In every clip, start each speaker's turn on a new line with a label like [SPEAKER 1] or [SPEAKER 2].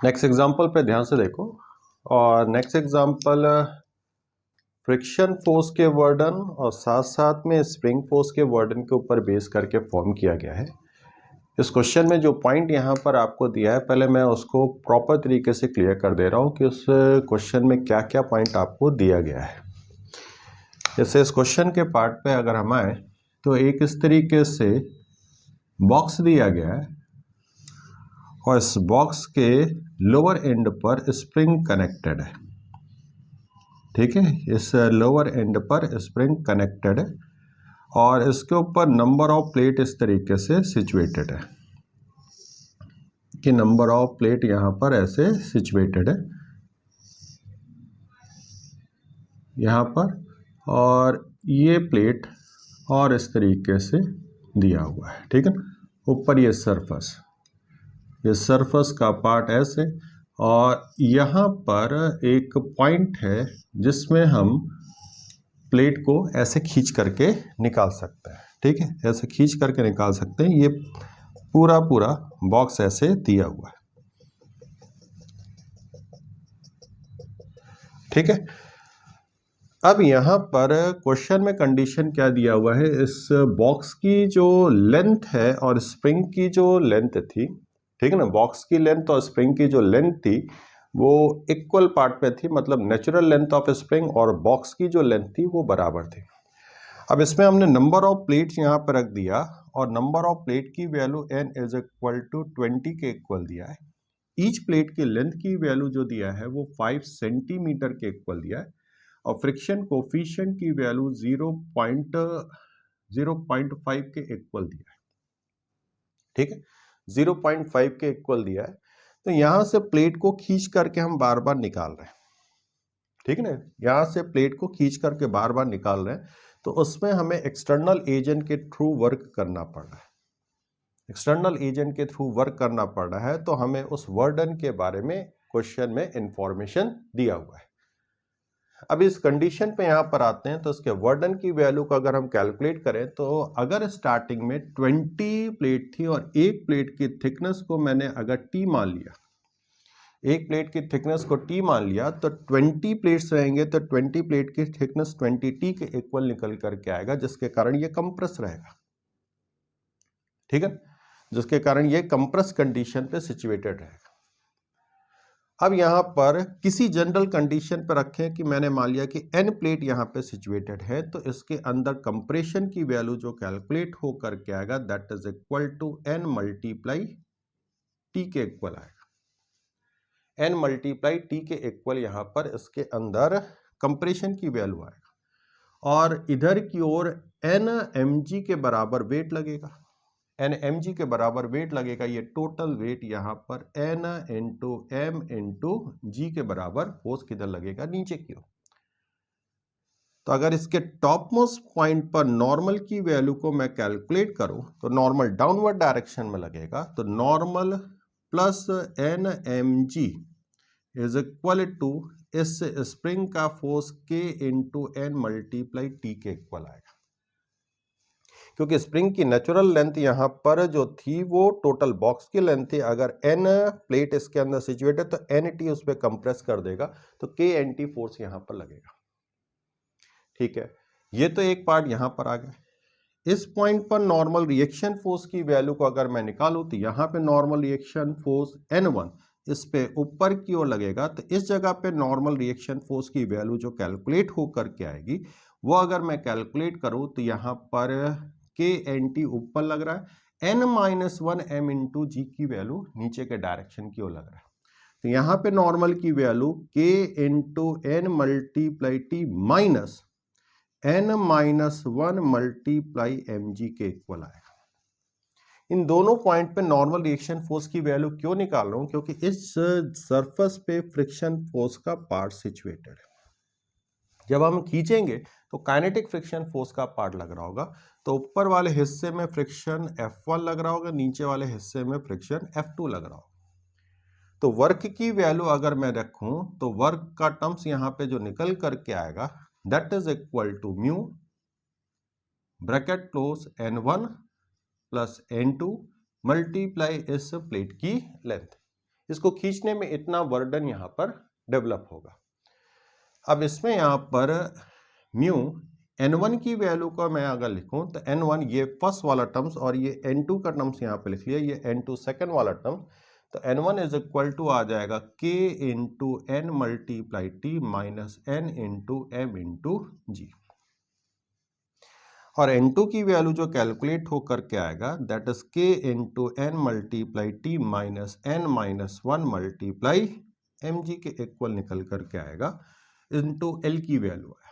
[SPEAKER 1] Next example पे ध्यान से देखो। और नेक्स्ट एग्जांपल फ्रिक्शन फोर्स के वर्डन और साथ साथ में स्प्रिंग फोर्स के वर्डन के ऊपर बेस करके फॉर्म किया गया है। इस क्वेश्चन में जो पॉइंट यहाँ पर आपको दिया है, पहले मैं उसको प्रॉपर तरीके से क्लियर कर दे रहा हूँ कि उस क्वेश्चन में क्या क्या पॉइंट आपको दिया गया है। जैसे इस क्वेश्चन के पार्ट पे अगर हम आए तो एक इस तरीके से बॉक्स दिया गया है और इस बॉक्स के लोअर एंड पर स्प्रिंग कनेक्टेड है। ठीक है, इस लोअर एंड पर स्प्रिंग कनेक्टेड है और इसके ऊपर नंबर ऑफ प्लेट इस तरीके से सिचुएटेड है कि नंबर ऑफ प्लेट यहां पर ऐसे सिचुएटेड है यहां पर, और ये प्लेट और इस तरीके से दिया हुआ है। ठीक है, ऊपर ये सरफेस का पार्ट ऐसे, और यहाँ पर एक पॉइंट है जिसमें हम प्लेट को ऐसे खींच करके निकाल सकते हैं। ठीक है, ऐसे खींच करके निकाल सकते हैं। ये पूरा बॉक्स ऐसे दिया हुआ है। ठीक है, अब यहाँ पर क्वेश्चन में कंडीशन क्या दिया हुआ है, इस बॉक्स की जो लेंथ है और स्प्रिंग की जो लेंथ थी, ठीक है ना, बॉक्स की लेंथ और स्प्रिंग की जो लेंथ थी वो इक्वल पार्ट पे थी, मतलब नेचुरल लेंथ ऑफ स्प्रिंग और बॉक्स की जो लेंथ थी वो बराबर थी। अब इसमें हमने नंबर ऑफ प्लेट्स यहाँ पर रख दिया और नंबर ऑफ प्लेट की value n is equal to 20 के इक्वल दिया है। ईच प्लेट की लेंथ की वैल्यू जो दिया है वो 5 सेंटीमीटर के इक्वल दिया है और फ्रिक्शन कोफिशिएंट की वैल्यू 0.5 के इक्वल दिया है। ठीक है, 0.5 के इक्वल दिया है। तो यहां से प्लेट को खींच करके हम बार बार निकाल रहे हैं। ठीक है ना, यहां से प्लेट को खींच करके बार बार निकाल रहे हैं, तो उसमें हमें एक्सटर्नल एजेंट के थ्रू वर्क करना पड़ रहा है। एक्सटर्नल एजेंट के थ्रू वर्क करना पड़ रहा है, तो हमें उस वर्डन के बारे में क्वेश्चन में इंफॉर्मेशन दिया हुआ है। अब इस कंडीशन पे यहां पर आते हैं, तो इसके वर्डन की वैल्यू को अगर हम कैलकुलेट करें, तो अगर स्टार्टिंग में 20 प्लेट थी और एक प्लेट की थिकनेस को मैंने अगर टी मान लिया, एक प्लेट की थिकनेस को टी मान लिया, तो 20 प्लेट्स रहेंगे तो 20 प्लेट की थिकनेस 20 टी के इक्वल निकल करके आएगा, जिसके कारण ये कंप्रेस रहेगा। ठीक है, जिसके कारण ये कंप्रेस कंडीशन पे सिचुएटेड रहेगा। अब यहां पर किसी जनरल कंडीशन पर रखें कि मैंने मान लिया कि n प्लेट यहां पे सिचुएटेड है, तो इसके अंदर कंप्रेशन की वैल्यू जो कैलकुलेट हो करके आएगा that is equal to n multiply T के इक्वल आएगा। n मल्टीप्लाई टी के इक्वल यहां पर इसके अंदर कंप्रेशन की वैल्यू आएगा और इधर की ओर n mg के बराबर वेट लगेगा। n mg के बराबर वेट लगेगा, ये टोटल वेट यहां पर n इंटू m इंटू जी के बराबर फोर्स किधर लगेगा, नीचे की ओर। तो अगर इसके टॉप मोस्ट पॉइंट पर नॉर्मल की वैल्यू को मैं कैलकुलेट करूं तो नॉर्मल डाउनवर्ड डायरेक्शन में लगेगा, तो normal plus n mg is equal to इस स्प्रिंग का force k into n multiply T के इक्वल आएगा, क्योंकि स्प्रिंग की नेचुरल लेंथ यहां पर जो थी वो टोटल बॉक्स की लेंथ थी। अगर n प्लेट इसके अंदर सिचुएट है तो nt उस पर कंप्रेस कर देगा, तो k nt फोर्स यहां पर लगेगा। ठीक है, ये तो एक पार्ट यहां पर आ गया। इस पॉइंट पर नॉर्मल रिएक्शन फोर्स की वैल्यू को अगर मैं निकालूं, तो यहां पे नॉर्मल रिएक्शन फोर्स n1 इस पे ऊपर की ओर लगेगा, तो इस जगह पे नॉर्मल रिएक्शन फोर्स की वैल्यू जो कैलकुलेट होकर के आएगी, वो अगर मैं कैलकुलेट करूं तो यहां पर के एन टी ऊपर लग रहा है, n-1 m इंटू जी की वैल्यू नीचे के डायरेक्शन की ओर लग रहा है। तो यहां पे नॉर्मल की value k into N multiply T minus n-1 multiply M G के इक्वल आएगा। इन दोनों पॉइंट पे नॉर्मल रिएक्शन फोर्स की वैल्यू क्यों निकाल रहा हूं, क्योंकि इस सरफेस पे फ्रिक्शन फोर्स का पार्ट सिचुएटेड है। जब हम खींचेंगे तो काइनेटिक फ्रिक्शन फोर्स का पार्ट लग रहा होगा, तो ऊपर वाले हिस्से में फ्रिक्शन F1 लग रहा होगा, नीचे वाले हिस्से में फ्रिक्शन F2 लग रहा होगा। तो वर्क की वैल्यू अगर मैं रखूं तो वर्क का टर्म्स यहां पे जो निकल करके आएगा that is equal to mu bracket close n1 plus n2 multiply इस प्लेट की लेंथ। इसको खींचने में इतना बर्डन यहां पर डेवलप होगा। अब इसमें यहां पर म्यू n1 की वैल्यू को मैं अगर लिखूं तो n1 ये फर्स्ट वाला टर्म्स और ये n2 का टर्म्स यहां पे लिख लिया, ये n2 सेकंड वाला टर्म, तो n1 इज इक्वल टू आ जाएगा k into n multiply t minus n into m into G. और n2 की वैल्यू जो कैलकुलेट होकर के आएगा that is k into n multiply t minus n minus 1 multiply mg के इक्वल निकल करके आएगा इंटू l की वैल्यू है।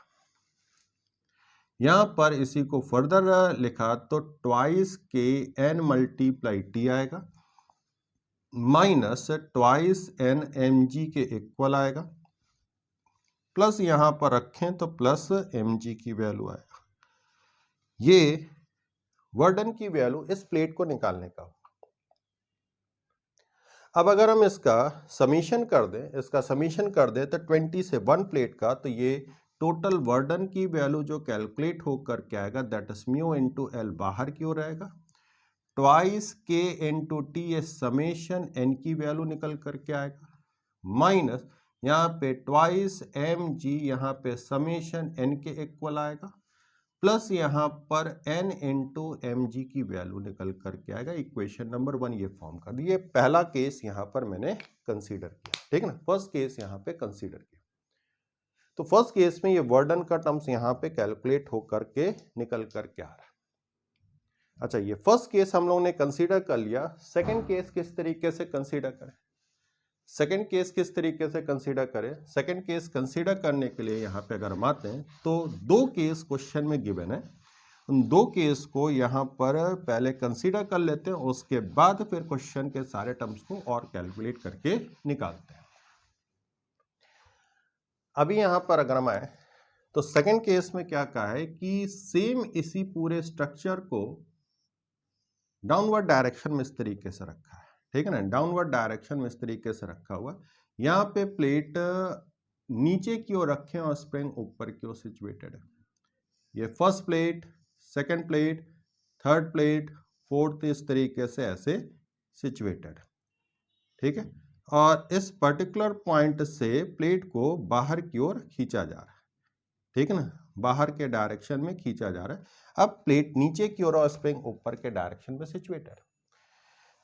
[SPEAKER 1] यहां पर इसी को फर्दर लिखा तो ट्वाइस के n मल्टीप्लाई टी आएगा माइनस ट्वाइस n mg के इक्वल आएगा, प्लस यहां पर रखें तो प्लस mg की वैल्यू आएगा। ये वर्डन की वैल्यू इस प्लेट को निकालने का। अब अगर हम इसका समीशन कर दें तो 20 से 1 प्लेट का, तो ये टोटल वर्डन की वैल्यू जो कैलकुलेट होकर के आएगा that is mu into L बाहर की ओर आएगा, ट्वाइस के इंटू टी समेशन एन की वैल्यू निकल करके आएगा, माइनस यहाँ पे ट्वाइस एम जी यहाँ पे समेशन एन के इक्वल आएगा, प्लस यहाँ पर n इंटू एम जी की वैल्यू निकल करके आएगा। इक्वेशन नंबर 1 ये फॉर्म कर दी। ये पहला केस यहाँ पर मैंने कंसीडर किया, ठीक है ना, फर्स्ट केस यहाँ पे कंसीडर किया। तो फर्स्ट केस में ये वर्डन का टर्म्स यहाँ पे कैलकुलेट होकर के निकल करके आ रहा है। अच्छा, ये फर्स्ट केस हम लोगों ने कंसीडर कर लिया। सेकंड केस किस तरीके से कंसीडर करें? सेकंड केस किस तरीके से कंसीडर करें? सेकंड केस कंसीडर करने के लिए यहाँ पे अगर हम आते हैं तो 2 केस क्वेश्चन में गिवन है, उन 2 केस को यहाँ पर पहले कंसीडर कर लेते हैं, उसके बाद फिर क्वेश्चन के सारे टर्म्स को और कैलकुलेट करके निकालते हैं। अभी यहाँ पर अगर हम आए तो सेकंड केस में क्या कहा है कि सेम इसी पूरे स्ट्रक्चर को डाउनवर्ड डायरेक्शन में इस तरीके से रखा है, ठीक है ना, डाउनवर्ड डायरेक्शन में इस तरीके से रखा हुआ। यहाँ पे प्लेट नीचे की ओर रखे और स्प्रिंग ऊपर की ओर सिचुएटेड है। ये first plate, second plate, third plate, fourth इस तरीके से ऐसे सिचुएटेड, ठीक है। और इस पर्टिकुलर पॉइंट से प्लेट को बाहर की ओर खींचा जा रहा है, ठीक है ना, बाहर के डायरेक्शन में खींचा जा रहा है। अब प्लेट नीचे की ओर और स्प्रिंग ऊपर के डायरेक्शन में सिचुएटेड।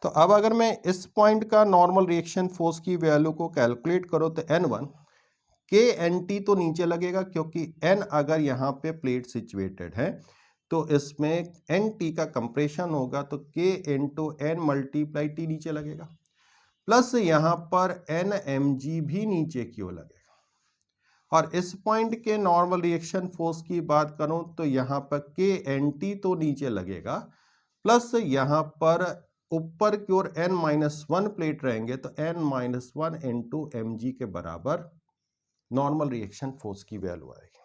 [SPEAKER 1] तो अब अगर मैं इस पॉइंट का नॉर्मल रिएक्शन फोर्स की वैल्यू को कैलकुलेट करो तो n1 के एन टी तो नीचे लगेगा, क्योंकि n अगर यहाँ पे प्लेट सिचुएटेड है तो इसमें एन टी का कंप्रेशन होगा, तो k into N multiply T नीचे लगेगा, प्लस यहाँ पर एन एम जी भी नीचे की ओर लगेगा। और इस पॉइंट के नॉर्मल रिएक्शन फोर्स की बात करूं तो यहाँ पर के एन टी तो नीचे लगेगा, प्लस यहाँ पर ऊपर की ओर n-1 प्लेट रहेंगे, तो n-1 इंटू एम जी के बराबर नॉर्मल रिएक्शन फोर्स की वैल्यू आएगी।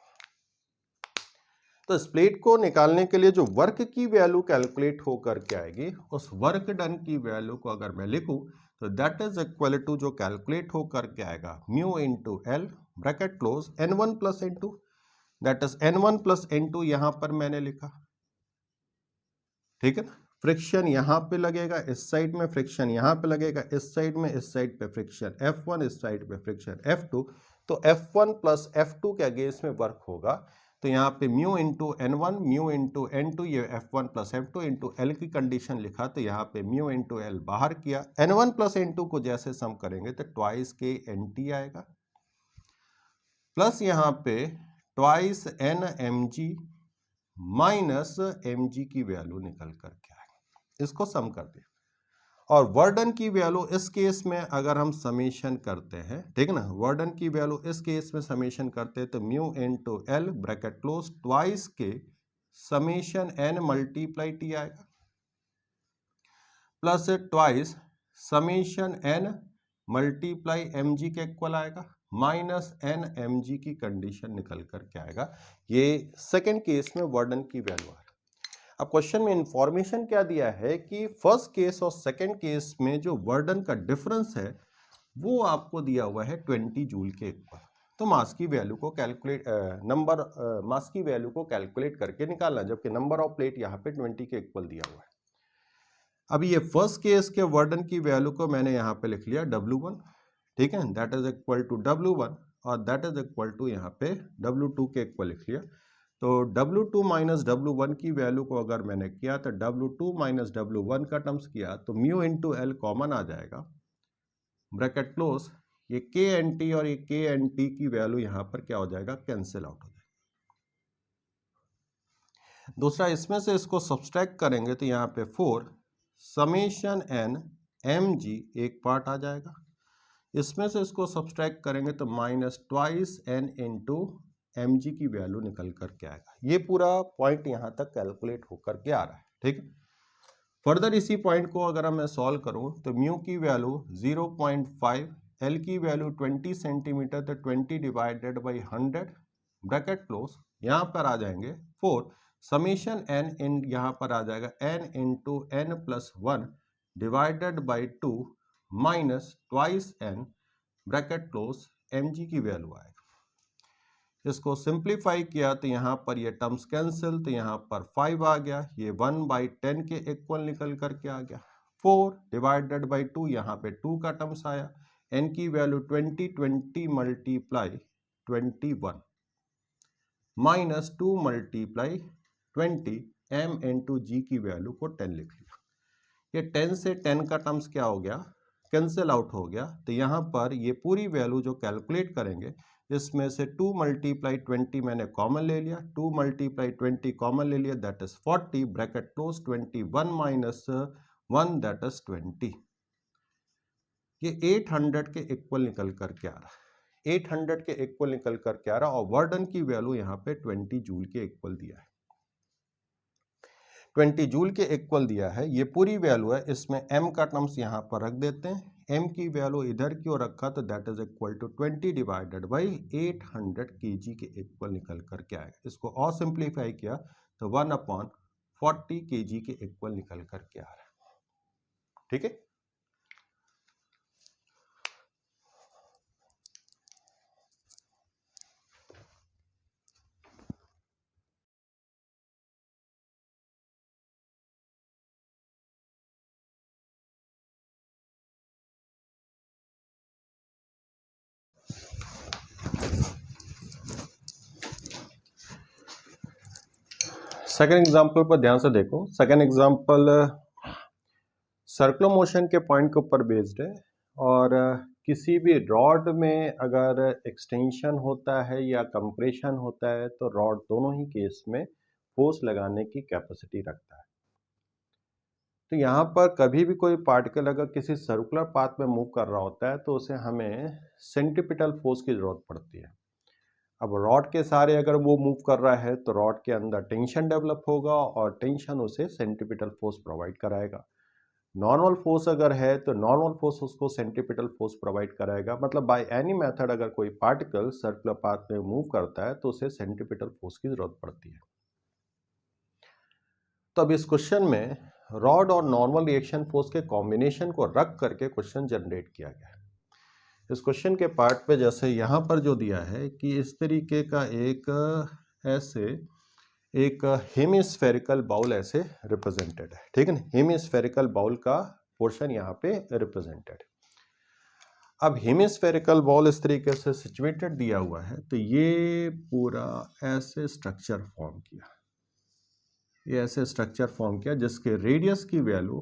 [SPEAKER 1] तो इस प्लेट को निकालने के लिए जो वर्क की वैल्यू कैलकुलेट होकर के आएगी, उस वर्क डन की वैल्यू को अगर मैं लिखूं तो दैट इज इक्वल टू जो कैलकुलेट होकर के आएगा mu into L bracket close n1 plus n2, that is n1 plus n2 यहां पर मैंने लिखा, ठीक है ना। फ्रिक्शन यहां पे लगेगा, इस साइड में फ्रिक्शन यहां पे लगेगा, इस साइड में, इस साइड पे फ्रिक्शन F1, इस साइड पे फ्रिक्शन F2, तो F1 प्लस F2 के अगेंस्ट में वर्क होगा। तो यहाँ पे mu into n1 mu into n2, ये F1 plus F2 into L की कंडीशन लिखा, तो यहाँ पे म्यू इंटू एल बाहर किया, n1 प्लस n2 को जैसे सम करेंगे तो ट्वाइस के nt आएगा, प्लस यहाँ पे twice N M G minus M G की वैल्यू निकल करके आएगा। इसको सम कर दिया। और वर्डन की वैल्यू इस केस में अगर हम समेशन करते हैं, ठीक है ना, वर्डन की वैल्यू इस केस में समेशन करते हैं तो mu into L bracket close twice के समेशन एन मल्टीप्लाई टी आएगा, plus twice summation N multiply M G के इक्वल आएगा, माइनस एन एम जी की कंडीशन निकल करके आएगा। ये सेकेंड केस में वर्डन की वैल्यू है। अब क्वेश्चन में इंफॉर्मेशन क्या दिया है कि फर्स्ट केस और सेकंड केस में जो वर्डन का डिफरेंस है वो आपको दिया हुआ है 20 जूल के इक्वल। तो मास की वैल्यू को कैलकुलेट मास की वैल्यू को कैलकुलेट करके निकालना, जबकि नंबर ऑफ प्लेट यहाँ पे 20 के इक्वल दिया हुआ है। अब ये फर्स्ट केस के वर्डन की वैल्यू को मैंने यहाँ पे लिख लिया W1, ठीक है, that is equal to W1 और दैट इज इक्वल टू यहाँ पे W2 के इक्वल लिख लिया। तो W2 माइनस W1 की वैल्यू को अगर मैंने किया तो W2 माइनस W1 का टर्म्स किया तो म्यू इंटू एल कॉमन आ जाएगा, ब्रैकेट क्लोज, ये के एन टी और ये के एन टी की वैल्यू यहाँ पर क्या हो जाएगा, कैंसिल आउट हो जाएगा। दूसरा, इसमें से इसको सब्सट्रैक्ट करेंगे तो यहाँ पे 4 समेशन एन एम जी एक पार्ट आ जाएगा, इसमें से इसको सब्सट्रैक्ट करेंगे तो minus twice N into M G की वैल्यू निकल करके आएगा। ये पूरा पॉइंट यहाँ तक कैलकुलेट होकर के आ रहा है, ठीक है। फर्दर इसी पॉइंट को अगर मैं सॉल्व करूं तो म्यू की वैल्यू 0.5, एल की वैल्यू 20 सेंटीमीटर, तो 20 डिवाइडेड बाई 100, ब्रैकेट क्लोज, यहाँ पर आ जाएंगे 4 समीशन एन इन, यहाँ पर आ जाएगा N into N plus 1 divided by 2 minus twice N, bracket close, M G की वैल्यू आएगा। इसको सिंप्लीफाई किया तो यहाँ पर ये टर्म्स कैंसिल, तो यहाँ पर 5 आ गया, ये 1/10 के इक्वल निकल करके आ गया। 4 डिवाइडेड बाई 2, यहाँ पे 2 का टर्म्स आया, n की value 20 multiply 21 minus 2 multiply 20, m into G की वैल्यू को 10 लिख लिया। ये 10 से 10 का टर्म्स क्या हो गया, कैंसिल आउट हो गया। तो यहाँ पर ये पूरी वैल्यू जो कैलकुलेट करेंगे, इसमें से 2 मल्टीप्लाई 20 मैंने कॉमन ले लिया, 2 मल्टीप्लाई 20 कॉमन ले लिया, that is 40, bracket close, 21 minus 1 that is 20। ये 800 के इक्वल निकल करके आ रहा है, 800 के इक्वल निकल करके आ रहा है, और वर्डन की वैल्यू यहाँ पे 20 जूल के इक्वल दिया है, 20 जूल के इक्वल दिया है। ये पूरी वैल्यू है, इसमें m का टर्म्स यहाँ पर रख देते हैं, m की वैल्यू इधर की ओर रखा तो that is equal to 20 divided by 800 kg के इक्वल निकल करके आएगा। इसको और सिंप्लीफाई किया तो 1/40 kg के इक्वल निकल करके आ रहा है, ठीक है। सेकेंड एग्जाम्पल पर ध्यान से देखो। सेकेंड एग्जाम्पल सर्कुलर मोशन के पॉइंट के ऊपर बेस्ड है, और किसी भी रॉड में अगर एक्सटेंशन होता है या कंप्रेशन होता है तो रॉड दोनों ही केस में फोर्स लगाने की कैपेसिटी रखता है। तो यहाँ पर कभी भी कोई पार्टिकल अगर किसी सर्कुलर पाथ में मूव कर रहा होता है तो उसे हमें सेंट्रीपिटल फोर्स की जरूरत पड़ती है। अब रॉड के सहारे अगर वो मूव कर रहा है तो रॉड के अंदर टेंशन डेवलप होगा और टेंशन उसे सेंट्रीपिटल फोर्स प्रोवाइड कराएगा। नॉर्मल फोर्स अगर है तो नॉर्मल फोर्स उसको सेंट्रीपिटल फोर्स प्रोवाइड कराएगा। मतलब बाय एनी मेथड अगर कोई पार्टिकल सर्कुलर पाथ में मूव करता है तो उसे सेंट्रीपिटल फोर्स की जरूरत पड़ती है। तो अब इस क्वेश्चन में रॉड और नॉर्मल रिएक्शन फोर्स के कॉम्बिनेशन को रख करके क्वेश्चन जनरेट किया गया है। इस क्वेश्चन के पार्ट पे जैसे यहाँ पर जो दिया है कि इस तरीके का एक ऐसे एक हेमिस्फेरिकल बाउल ऐसे रिप्रेजेंटेड है, ठीक है ना। हेमिस्फेरिकल बाउल का पोर्शन यहाँ पे रिप्रेजेंटेड। अब हेमिस्फेरिकल बाउल इस तरीके से सिचुएटेड दिया हुआ है तो ये पूरा ऐसे स्ट्रक्चर फॉर्म किया, ये ऐसे स्ट्रक्चर फॉर्म किया जिसके रेडियस की वैल्यू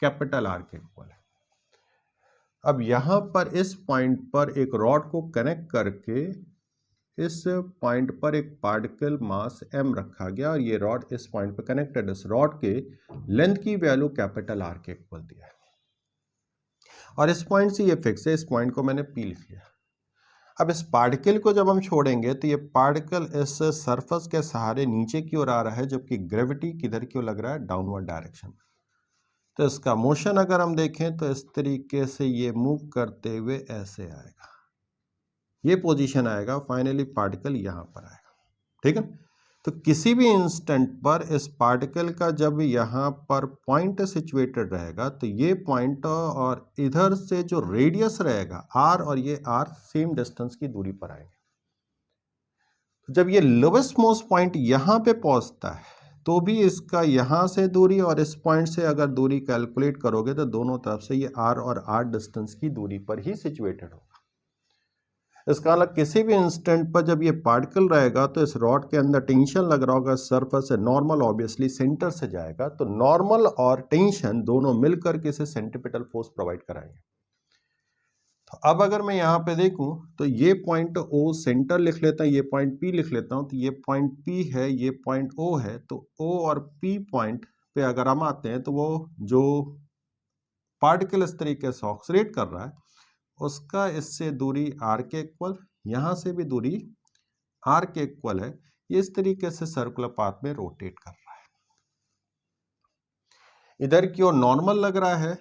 [SPEAKER 1] कैपिटल आर के इक्वल है। अब यहां पर इस पॉइंट पर एक रॉड को कनेक्ट करके इस पॉइंट पर एक पार्टिकल मास m रखा गया और ये रॉड इस पॉइंट पर कनेक्टेड। इस रॉड के लेंथ की वैल्यू कैपिटल आर के इक्वल दिया है और इस पॉइंट से ये फिक्स है, इस पॉइंट को मैंने p लिख लिया। अब इस पार्टिकल को जब हम छोड़ेंगे तो ये पार्टिकल इस सरफेस के सहारे नीचे की ओर आ रहा है, जबकि ग्रेविटी किधर की ओर लग रहा है, डाउनवर्ड डायरेक्शन। तो इसका मोशन अगर हम देखें तो इस तरीके से ये मूव करते हुए ऐसे आएगा, ये पोजीशन आएगा, फाइनली पार्टिकल यहां पर आएगा, ठीक है। तो किसी भी इंस्टेंट पर इस पार्टिकल का जब यहां पर पॉइंट सिचुएटेड रहेगा तो ये पॉइंट और इधर से जो रेडियस रहेगा r और ये r सेम डिस्टेंस की दूरी पर आएंगे। जब ये लोवेस्ट मोस्ट पॉइंट यहां पे पहुंचता है तो भी इसका यहाँ से दूरी और इस पॉइंट से अगर दूरी कैलकुलेट करोगे तो दोनों तरफ से ये r और r डिस्टेंस की दूरी पर ही सिचुएटेड होगा। इसका मतलब किसी भी इंस्टेंट पर जब ये पार्टिकल रहेगा तो इस रॉड के अंदर टेंशन लग रहा होगा सरफेस से, नॉर्मल ऑब्वियसली सेंटर से जाएगा, तो नॉर्मल और टेंशन दोनों मिलकर के इसे सेंट्रीपिटल फोर्स प्रोवाइड कराएंगे। तो अब अगर मैं यहाँ पे देखूं तो ये पॉइंट O सेंटर लिख लेता हूँ, ये पॉइंट P लिख लेता हूँ, तो ये पॉइंट P है, ये पॉइंट O है। तो O और P पॉइंट पे अगर हम आते हैं तो वो जो पार्टिकल इस तरीके से ऑक्सीडेट कर रहा है उसका इससे दूरी r के इक्वल, यहाँ से भी दूरी r के इक्वल है। ये इस तरीके से सर्कुलर पाथ में रोटेट कर रहा है। इधर की ओर नॉर्मल लग रहा है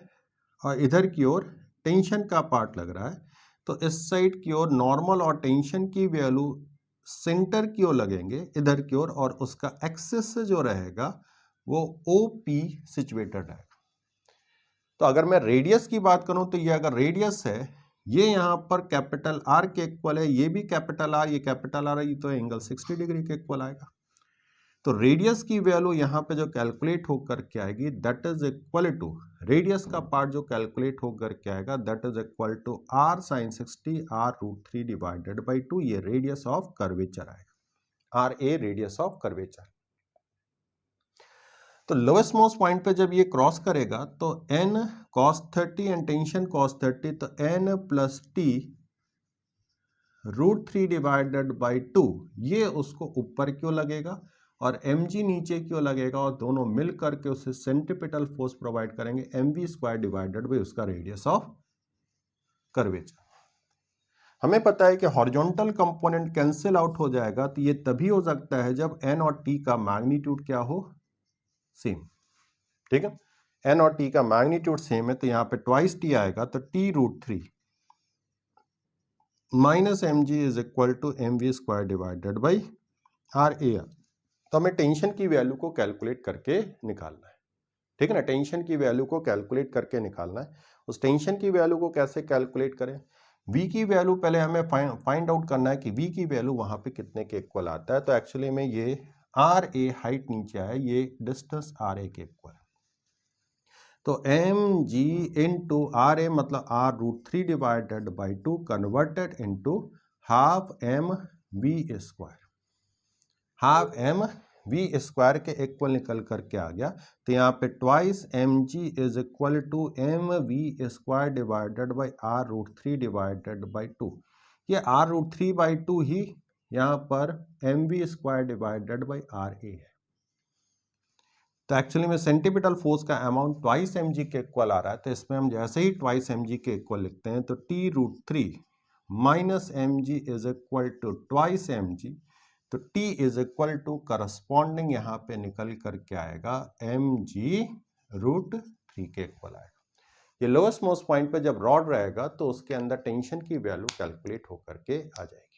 [SPEAKER 1] और इधर की ओर टेंशन का पार्ट लग रहा है। तो इस साइड की ओर नॉर्मल और टेंशन की वैल्यू सेंटर की ओर लगेंगे इधर की ओर, और उसका एक्सिस जो रहेगा वो OP सिचुएटेड है। तो अगर मैं रेडियस की बात करूं तो ये अगर रेडियस है, ये यहाँ पर कैपिटल R के इक्वल है, ये भी कैपिटल R, ये कैपिटल R है, ये तो एंगल 60 डिग्री के इक्वल आएगा। तो रेडियस की वैल्यू यहाँ पे जो कैलकुलेट होकर के आएगी that is equal to, radius का पार्ट जो कैलकुलेट होकर के आएगा that is equal to R sin 60 R√3 divided by 2, ये रेडियस ऑफ कर्वेचर आएगा, RA रेडियस ऑफ कर्वेचर। तो लोएस्ट मोस्ट पॉइंट पे जब ये क्रॉस करेगा तो n cos 30 and tension cos 30, तो n plus T √3 divided by 2, ये उसको ऊपर क्यों लगेगा और mg नीचे क्यों लगेगा, और दोनों मिल करके उसे सेंट्रीपिटल फोर्स प्रोवाइड करेंगे mv² डिवाइडेड बाई उसका रेडियस ऑफ कर्वेचर। हमें पता है कि हॉरिजॉन्टल कंपोनेंट कैंसिल आउट हो जाएगा, तो ये तभी हो सकता है जब n और t का मैग्नीट्यूड क्या हो, सेम। ठीक है, n और t का मैग्नीट्यूड सेम है, तो यहाँ पे ट्वाइस t आएगा, तो t√3 minus mg is equal to mv² divided by RA। तो हमें टेंशन की वैल्यू को कैलकुलेट करके निकालना है। ठीक है ना, टेंशन की वैल्यू को कैलकुलेट करके निकालना है। उस टेंशन की वैल्यू को कैसे कैलकुलेट करें, v की वैल्यू पहले हमें फाइंड आउट करना है कि v की वैल्यू वहां पे कितने के इक्वल आता है। तो एक्चुअली में ये RA हाइट नीचे है, ये डिस्टेंस RA के इक्वल है। तो mg इंटू RA मतलब R√3 divided by 2 converted into half mv², half mv² के इक्वल निकल करके आ गया। तो यहाँ पे twice mg is equal to mv² divided by R√3 divided by 2। ये R√3 बाई 2 ही यहाँ पर mv² डिवाइडेड बाई RA है। तो एक्चुअली में सेंट्रीपिटल फोर्स का अमाउंट ट्वाइस mg के इक्वल आ रहा है। तो इसमें हम जैसे ही ट्वाइस mg के इक्वल लिखते हैं तो t√3 minus mg is equal to twice mg, तो t is equal to corresponding यहाँ पे निकल करके आएगा mg√3 के इक्वल आएगा। ये लोएस्ट मोस्ट पॉइंट पे जब रॉड रहेगा तो उसके अंदर टेंशन की वैल्यू कैलकुलेट होकर के आ जाएगी।